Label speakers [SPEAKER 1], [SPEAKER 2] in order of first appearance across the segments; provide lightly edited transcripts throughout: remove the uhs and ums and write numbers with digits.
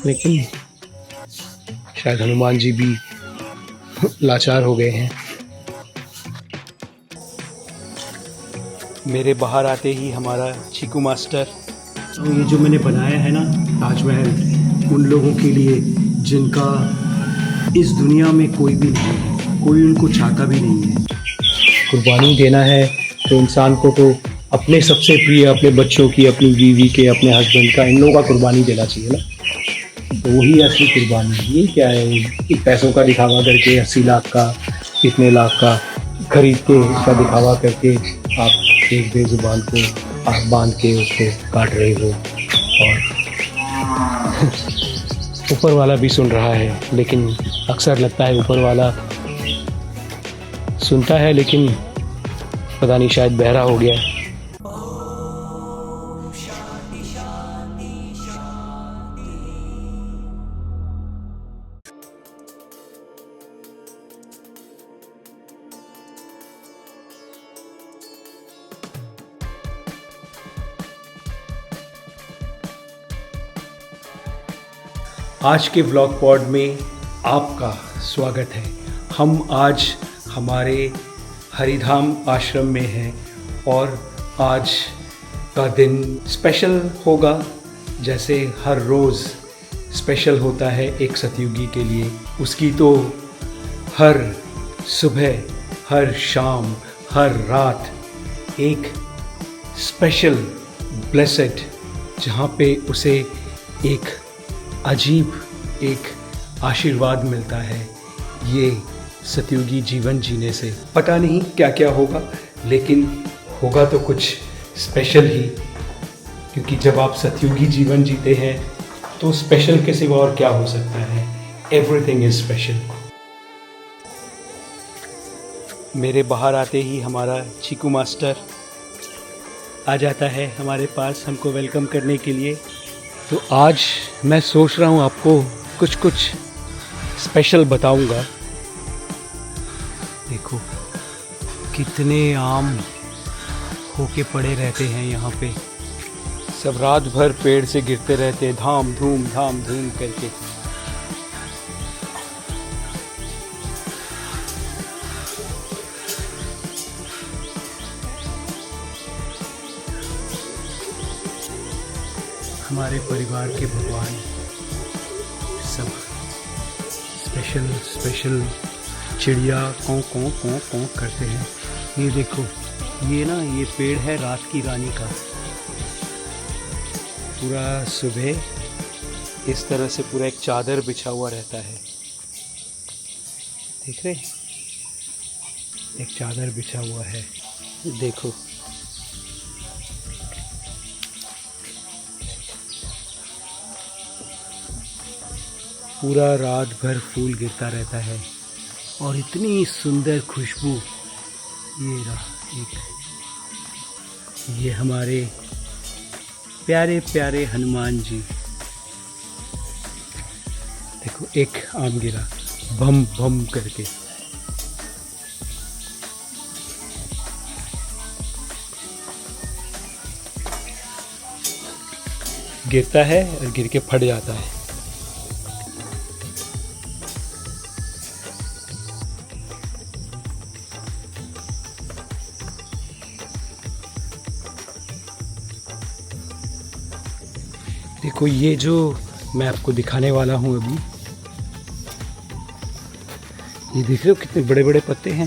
[SPEAKER 1] लेकिन शायद हनुमान जी भी लाचार हो गए हैं। मेरे बाहर आते ही हमारा चीकू मास्टर, ये जो मैंने बनाया है ना ताजमहल, उन लोगों के लिए जिनका इस दुनिया में कोई भी नहीं है, कोई उनको चाहता भी नहीं है। कुर्बानी देना है तो इंसान को तो अपने सबसे प्रिय, अपने बच्चों की, अपनी बीवी के, अपने हस्बैंड का, इन लोगों का कुर्बानी देना चाहिए ना। तो वही असली कुर्बानी। ये क्या है, पैसों का दिखावा करके 80 लाख का, कितने लाख का खरीद के उसका दिखावा करके आप एक बेजुबान को आप बांध के उसको काट रहे हो। और ऊपर वाला भी सुन रहा है, लेकिन अक्सर लगता है ऊपर वाला सुनता है लेकिन पता नहीं शायद बहरा हो गया है। आज के व्लॉग पॉड में आपका स्वागत है। हम आज हमारे हरिधाम आश्रम में हैं और आज का दिन स्पेशल होगा, जैसे हर रोज़ स्पेशल होता है एक सतयुगी के लिए। उसकी तो हर सुबह, हर शाम, हर रात एक स्पेशल ब्लेसेड, जहाँ पे उसे एक अजीब एक आशीर्वाद मिलता है ये सतयुगी जीवन जीने से। पता नहीं क्या क्या होगा, लेकिन होगा तो कुछ स्पेशल ही, क्योंकि जब आप सतयुगी जीवन जीते हैं तो स्पेशल के सिवा और क्या हो सकता है। Everything is special. मेरे बाहर आते ही हमारा चीकू मास्टर आ जाता है हमारे पास हमको वेलकम करने के लिए। तो आज मैं सोच रहा हूँ आपको कुछ स्पेशल बताऊंगा। देखो कितने आम होके पड़े रहते हैं यहाँ पे, सब रात भर पेड़ से गिरते रहते, धाम धूम करके। हमारे परिवार के भगवान सब स्पेशल चिड़िया कौं करते हैं। ये देखो, ये ना ये पेड़ है रात की रानी का। पूरा सुबह इस तरह से पूरा एक चादर बिछा हुआ रहता है, देख रहे, एक चादर बिछा हुआ है। देखो पूरा रात भर फूल गिरता रहता है और इतनी सुंदर खुशबू। ये रहा एक, ये हमारे प्यारे प्यारे हनुमान जी। देखो एक आम गिरा भम भम करके। गिरता है और गिर के फट जाता है। देखो ये जो मैं आपको दिखाने वाला हूँ अभी, ये देख रहे हो कितने बड़े बड़े पत्ते हैं।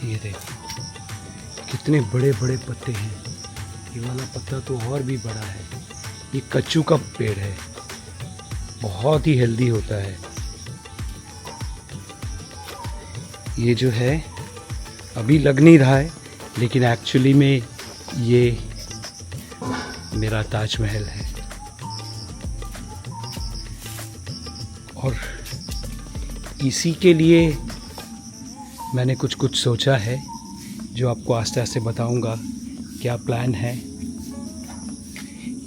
[SPEAKER 1] ये देखो कितने बड़े बड़े पत्ते हैं। ये वाला पत्ता तो और भी बड़ा है। ये कच्चू का पेड़ है, बहुत ही हेल्दी होता है। ये जो है अभी लग नहीं रहा है, लेकिन एक्चुअली में ये मेरा ताजमहल है। और इसी के लिए मैंने कुछ सोचा है, जो आपको आस्ते आस्ते बताऊंगा क्या प्लान है।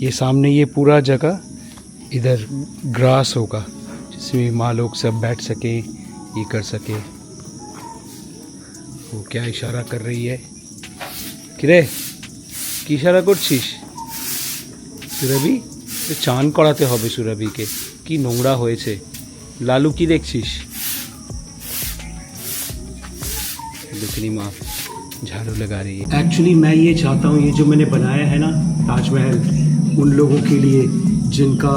[SPEAKER 1] ये सामने ये पूरा जगह इधर ग्रास होगा, जिसमें माँ लोग सब बैठ सके, ये कर सके। वो क्या इशारा कर रही है, किरे की इशारा করছিস रवि? চান করাতে হবে সুরভিকে, কি নোংরা হয়েছে। লালু কি देखছিস? दुखनी माँ झाड़ू लगा रही है। एक्चुअली मैं ये चाहता हूँ, ये जो मैंने बनाया है ना ताजमहल, उन लोगों के लिए जिनका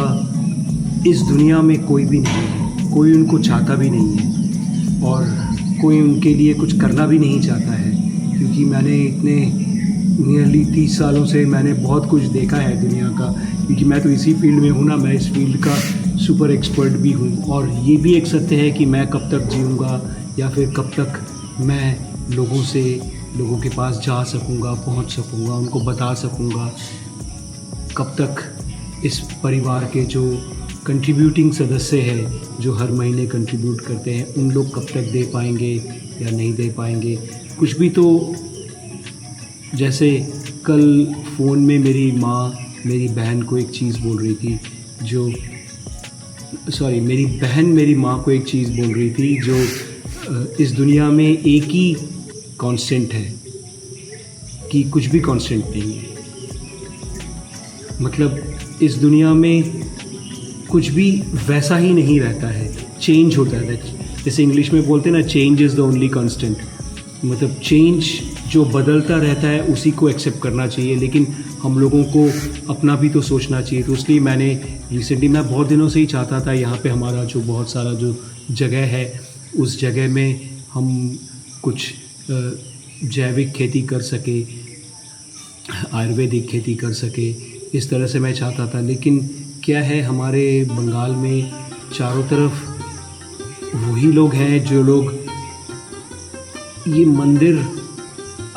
[SPEAKER 1] इस दुनिया में कोई भी नहीं है, कोई उनको चाहता भी नहीं है और कोई उनके लिए कुछ करना भी नहीं चाहता है। क्योंकि मैंने इतने नियरली 30 सालों से मैंने बहुत कुछ देखा है दुनिया का, क्योंकि मैं तो इसी फील्ड में हूँ ना, मैं इस फील्ड का सुपर एक्सपर्ट भी हूँ। और ये भी एक सत्य है कि मैं कब तक जीऊँगा या फिर कब तक मैं लोगों के पास जा सकूँगा, पहुँच सकूँगा, उनको बता सकूँगा। कब तक इस परिवार के जो कंट्रीब्यूटिंग सदस्य हैं, जो हर महीने कंट्रीब्यूट करते हैं, उन लोग कब तक दे पाएंगे या नहीं दे पाएंगे। कुछ भी तो, जैसे कल फ़ोन में मेरी माँ मेरी बहन को एक चीज़ बोल रही थी, मेरी बहन मेरी माँ को एक चीज़ बोल रही थी जो इस दुनिया में एक ही कांस्टेंट है कि कुछ भी कांस्टेंट नहीं है। मतलब इस दुनिया में कुछ भी वैसा ही नहीं रहता है, चेंज होता है। जैसे इंग्लिश में बोलते हैं ना, change is the only constant. मतलब चेंज जो बदलता रहता है उसी को एक्सेप्ट करना चाहिए, लेकिन हम लोगों को अपना भी तो सोचना चाहिए। तो इसलिए मैंने रिसेंटली, मैं बहुत दिनों से ही चाहता था, यहाँ पे हमारा जो बहुत सारा जो जगह है, उस जगह में हम कुछ जैविक खेती कर सके, आयुर्वेदिक खेती कर सके, इस तरह से मैं चाहता था। लेकिन क्या है, हमारे बंगाल में चारों तरफ वही लोग हैं जो लोग ये मंदिर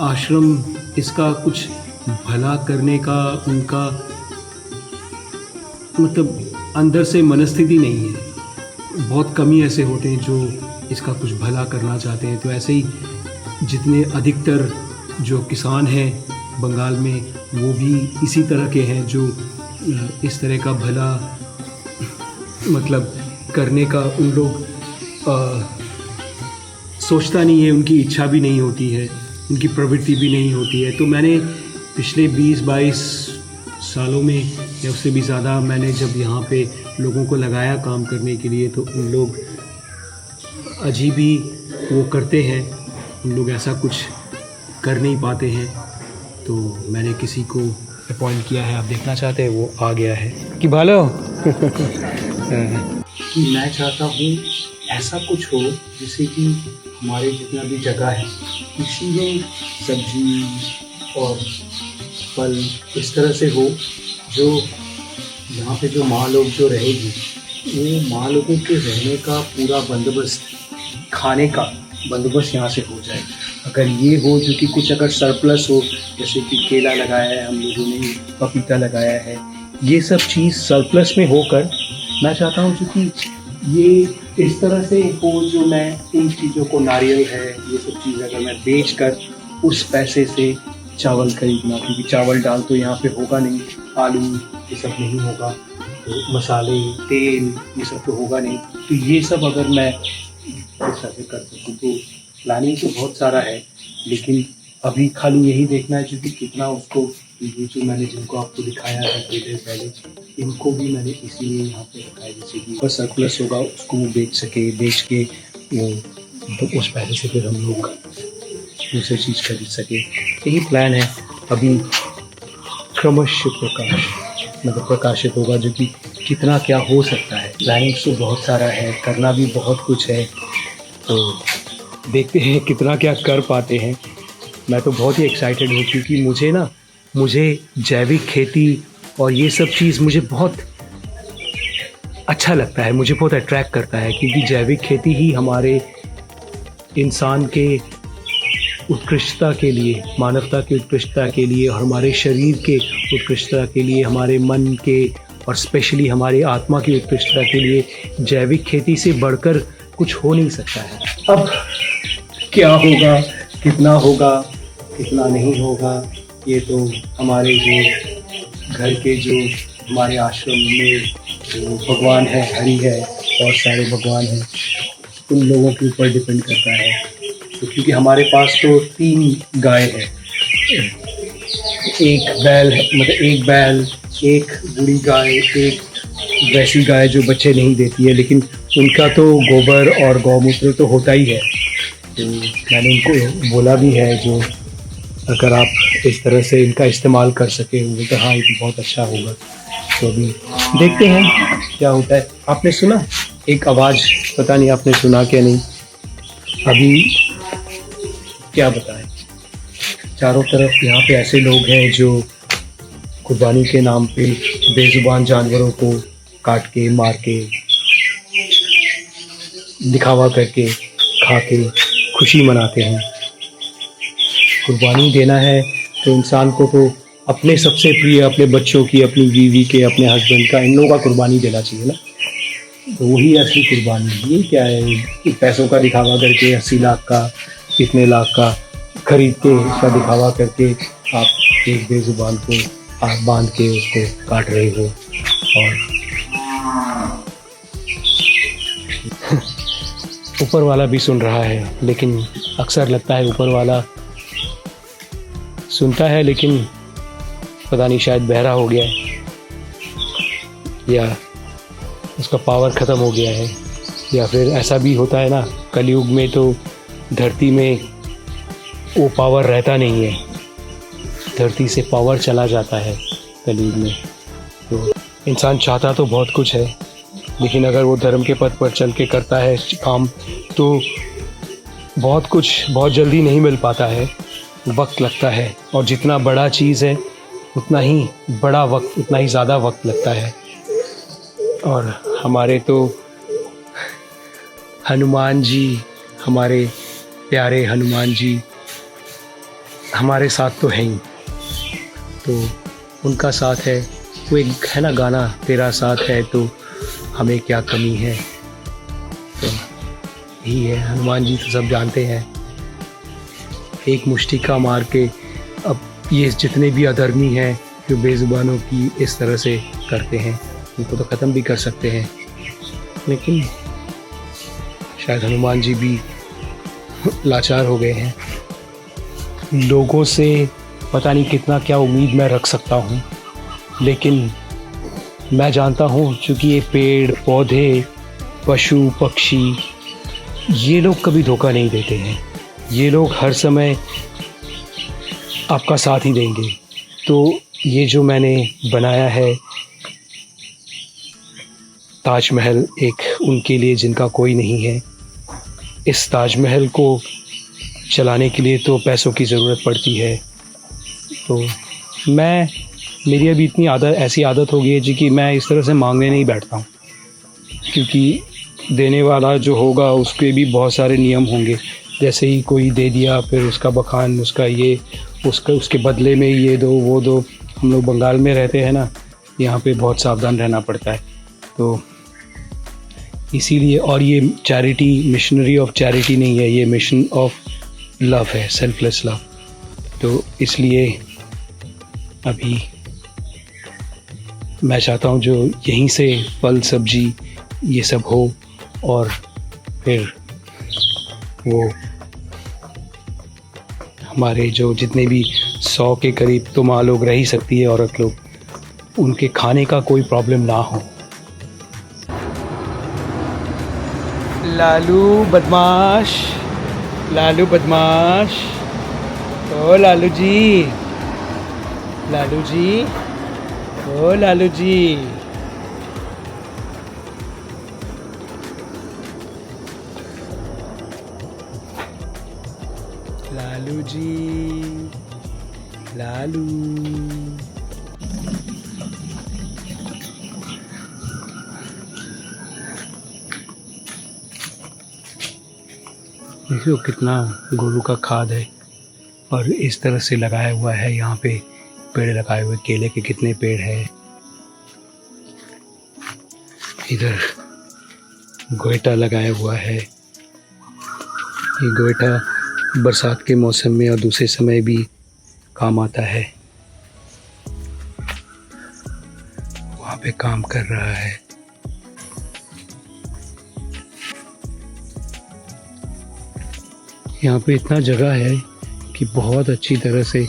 [SPEAKER 1] आश्रम इसका कुछ भला करने का उनका मतलब अंदर से मनस्थिति नहीं है। बहुत कम ही ऐसे होते हैं जो इसका कुछ भला करना चाहते हैं। तो ऐसे ही जितने अधिकतर जो किसान हैं बंगाल में, वो भी इसी तरह के हैं जो इस तरह का भला मतलब करने का उन लोग सोचता नहीं है, उनकी इच्छा भी नहीं होती है, उनकी प्रवृत्ति भी नहीं होती है। तो मैंने पिछले 20-22 सालों में या उससे भी ज़्यादा, मैंने जब यहाँ पे लोगों को लगाया काम करने के लिए, तो उन लोग अजीब ही वो करते हैं, उन लोग ऐसा कुछ कर नहीं पाते हैं। तो मैंने किसी को अपॉइंट किया है, आप देखना चाहते हैं, वो आ गया है कि भालो कि मैं चाहता हूँ ऐसा कुछ हो जिससे कि हमारे जितना भी जगह है, इसी में सब्जी और फल इस तरह से हो, जो यहाँ पे जो माँ लोग जो रहेगी, वो माँ लोगों के रहने का पूरा बंदोबस्त, खाने का बंदोबस्त यहाँ से हो जाए। अगर ये हो जो कि कुछ अगर सरप्लस हो, जैसे कि केला लगाया है हम लोगों ने, पपीता लगाया है, ये सब चीज़ सरप्लस में होकर मैं चाहता हूँ क्योंकि ये इस तरह से हो, जो मैं इन चीज़ों को, नारियल है, ये सब चीज़ अगर मैं बेचकर उस पैसे से चावल खरीदना, क्योंकि चावल दाल तो यहाँ पे होगा नहीं, आलू ये सब नहीं होगा, तो मसाले, तेल ये सब तो होगा नहीं। तो ये सब अगर मैं ऐसा से कर सकूँ तो प्लानिंग तो बहुत सारा है, लेकिन अभी खाली यही देखना है क्योंकि कितना उसको, ये जो मैंने जिनको आपको दिखाया है थोड़ी देर पहले, इनको भी मैंने इसीलिए यहाँ पे रखा है, जैसे कि बस सरप्लस होगा उसको वो बेच के वो, तो उस पैसे से फिर हम लोग दूसरी चीज़ खरीद सके। यही प्लान है। अभी क्रमशः प्रकाशित होगा जो कि कितना क्या हो सकता है। प्लानिंग तो बहुत सारा है, करना भी बहुत कुछ है, तो देखते हैं कितना क्या कर पाते हैं। मैं तो बहुत ही एक्साइटेड हूँ क्योंकि मुझे जैविक खेती और ये सब चीज़ मुझे बहुत अच्छा लगता है, मुझे बहुत अट्रैक्ट करता है, क्योंकि जैविक खेती ही हमारे इंसान के उत्कृष्टता के लिए, मानवता की उत्कृष्टता के लिए और हमारे शरीर के उत्कृष्टता के लिए, हमारे मन के और स्पेशली हमारी आत्मा की उत्कृष्टता के लिए जैविक खेती से बढ़कर कुछ हो नहीं सकता है। अब क्या होगा, कितना नहीं होगा, ये तो हमारे जो घर के, जो हमारे आश्रम में जो भगवान है, हरि है और सारे भगवान हैं, उन लोगों के ऊपर डिपेंड करता है। तो क्योंकि हमारे पास तो 3 गाय है, एक बैल, मतलब एक बैल, एक बूढ़ी गाय, एक वैसी गाय जो बच्चे नहीं देती है, लेकिन उनका तो गोबर और गौमूत्र तो होता ही है। तो मैंने उनको बोला भी है, जो अगर आप इस तरह से इनका इस्तेमाल कर सके होंगे तो हाँ, ये तो बहुत अच्छा होगा। तो अभी देखते हैं क्या होता है। आपने सुना एक आवाज़, पता नहीं आपने सुना क्या नहीं। अभी क्या बताएं, चारों तरफ यहाँ पे ऐसे लोग हैं जो कुर्बानी के नाम पे बेजुबान जानवरों को काट के, मार के, दिखावा करके, खा के खुशी मनाते हैं। कुर्बानी देना है तो इंसान को तो अपने सबसे प्रिय, अपने बच्चों की, अपनी बीवी के, अपने हस्बैंड का, इन लोगों का कुर्बानी देना चाहिए ना। तो वही असली कुर्बानी। ये क्या है, पैसों का दिखावा करके 80 लाख का, इतने लाख का खरीद के उसका दिखावा करके आप एक बेजुबान को आप बांध के उसको काट रहे हो। और ऊपर वाला भी सुन रहा है, लेकिन अक्सर लगता है ऊपर वाला सुनता है, लेकिन पता नहीं शायद बहरा हो गया है या उसका पावर ख़त्म हो गया है, या फिर ऐसा भी होता है ना, कलयुग में तो धरती में वो पावर रहता नहीं है, धरती से पावर चला जाता है कलयुग में। तो इंसान चाहता तो बहुत कुछ है, लेकिन अगर वो धर्म के पथ पर चल के करता है काम, तो बहुत कुछ बहुत जल्दी नहीं मिल पाता है, वक्त लगता है। और जितना बड़ा चीज़ है उतना ही बड़ा वक्त, उतना ही ज़्यादा वक्त लगता है। और हमारे तो हनुमान जी, हमारे प्यारे हनुमान जी हमारे साथ तो हैं ही। तो उनका साथ है, वो एक है ना गाना, तेरा साथ है तो हमें क्या कमी है। तो यही है, हनुमान जी तो सब जानते हैं, एक मुष्टि का मार के अब ये जितने भी अधर्मी हैं जो बेजुबानों की इस तरह से करते हैं, उनको तो ख़त्म भी कर सकते हैं। लेकिन शायद हनुमान जी भी लाचार हो गए हैं। लोगों से पता नहीं कितना क्या उम्मीद मैं रख सकता हूँ, लेकिन मैं जानता हूँ चूँकि ये पेड़ पौधे, पशु पक्षी, ये लोग कभी धोखा नहीं देते हैं, ये लोग हर समय आपका साथ ही देंगे। तो ये जो मैंने बनाया है ताजमहल, एक उनके लिए जिनका कोई नहीं है, इस ताजमहल को चलाने के लिए तो पैसों की ज़रूरत पड़ती है। तो मेरी अभी इतनी ऐसी आदत हो गई है जी कि मैं इस तरह से मांगने नहीं बैठता हूँ, क्योंकि देने वाला जो होगा उसके भी बहुत सारे नियम होंगे। जैसे ही कोई दे दिया, फिर उसका बखान, उसका ये, उसके बदले में ये दो वो दो। हम लोग बंगाल में रहते हैं ना, यहाँ पे बहुत सावधान रहना पड़ता है। तो इसीलिए, और ये चैरिटी, मिशनरी ऑफ चैरिटी नहीं है, ये मिशन ऑफ लव है, सेल्फलेस लव। तो इसलिए अभी मैं चाहता हूँ जो यहीं से फल सब्जी ये सब हो, और फिर वो हमारे जो जितने भी 100 के करीब तो माँ लोग रह ही सकती है, औरत लोग, उनके खाने का कोई प्रॉब्लम ना हो। लालू बदमाश, लालू बदमाश, ओ लालू जी, लालू जी, ओ लालू जी। लालू जी, लालू। देखो कितना गोरू का खाद है, और इस तरह से लगाया हुआ है। यहाँ पे पेड़ लगाए हुए, केले के कितने पेड़ हैं। इधर गोइठा लगाया हुआ है। ये गोइठा बरसात के मौसम में और दूसरे समय भी काम आता है। वहाँ पे काम कर रहा है। यहाँ पे इतना जगह है कि बहुत अच्छी तरह से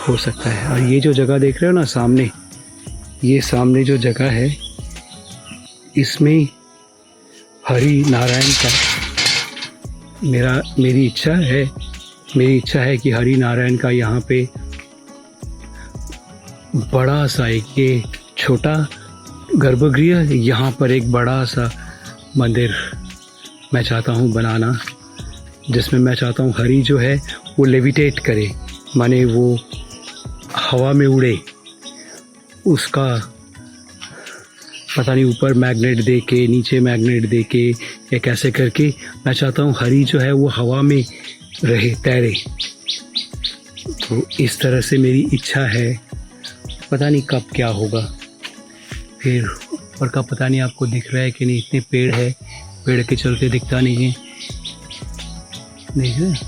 [SPEAKER 1] हो सकता है। और ये जो जगह देख रहे हो ना सामने, ये सामने जो जगह है, इसमें हरि नारायण का मेरी इच्छा है कि हरि नारायण का यहाँ पे बड़ा सा ये छोटा गर्भगृह, यहाँ पर एक बड़ा सा मंदिर मैं चाहता हूँ बनाना, जिसमें मैं चाहता हूँ हरि जो है वो लेविटेट करे, माने वो हवा में उड़े। उसका पता नहीं ऊपर मैग्नेट दे के, नीचे मैग्नेट दे के, या कैसे करके मैं चाहता हूँ हरि जो है वो हवा में रहे, तैरे। तो इस तरह से मेरी इच्छा है। पता नहीं कब क्या होगा। फिर ऊपर का पता नहीं आपको दिख रहा है कि नहीं, इतने पेड़ है, पेड़ के चलते दिखता नहीं है, देख रहे हैं?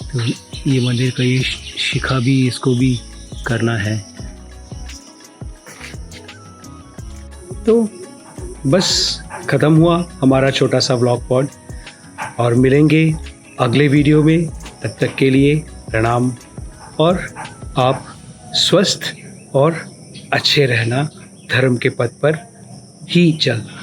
[SPEAKER 1] तो ये मंदिर का ये शिखा भी, इसको भी करना है। तो बस ख़त्म हुआ हमारा छोटा सा व्लॉग पॉड, और मिलेंगे अगले वीडियो में। तब तक के लिए प्रणाम, और आप स्वस्थ और अच्छे रहना, धर्म के पथ पर ही चलना।